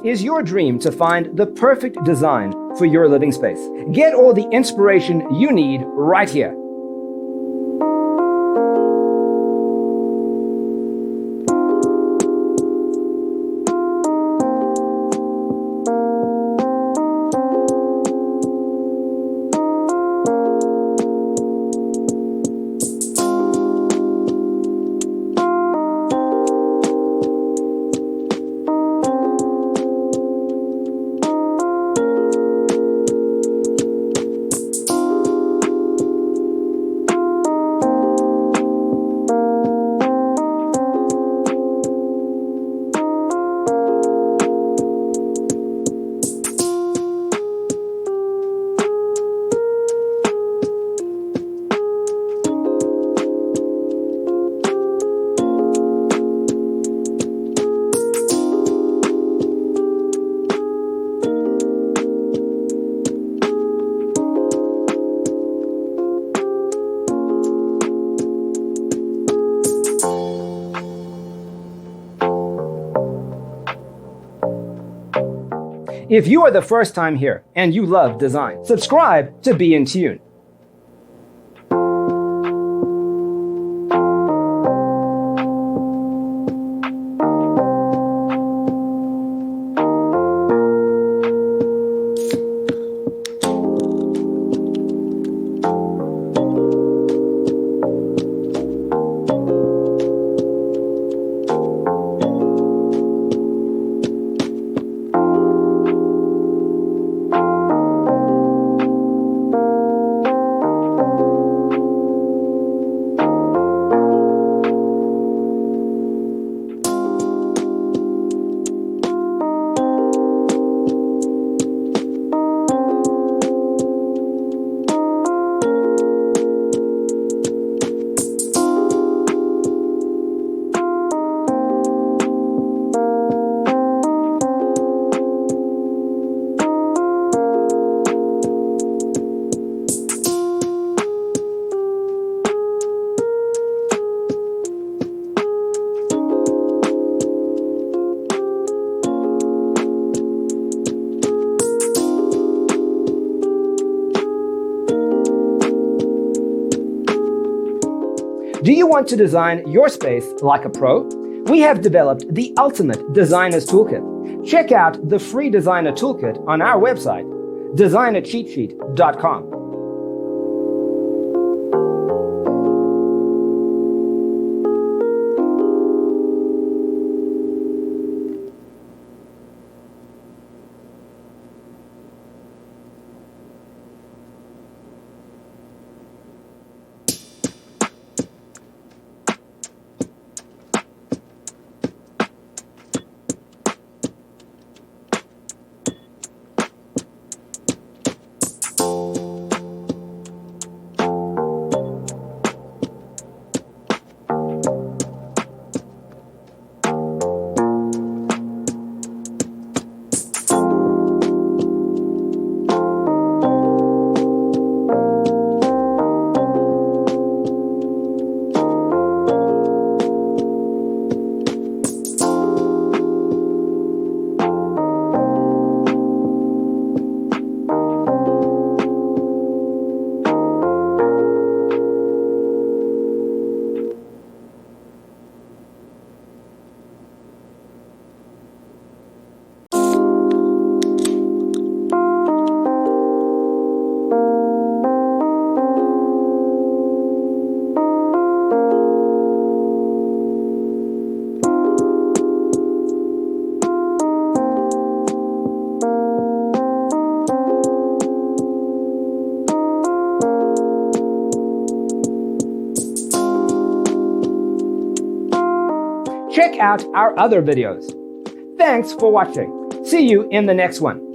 Is your dream to find the perfect design for your living space? Get all the inspiration you need right here. If you are the first time here and you love design, subscribe to Be in Tune. Do you want to design your space like a pro? We have developed the ultimate designer's toolkit. Check out the free designer toolkit on our website, designercheatsheet.com. Check out our other videos. Thanks for watching. See you in the next one.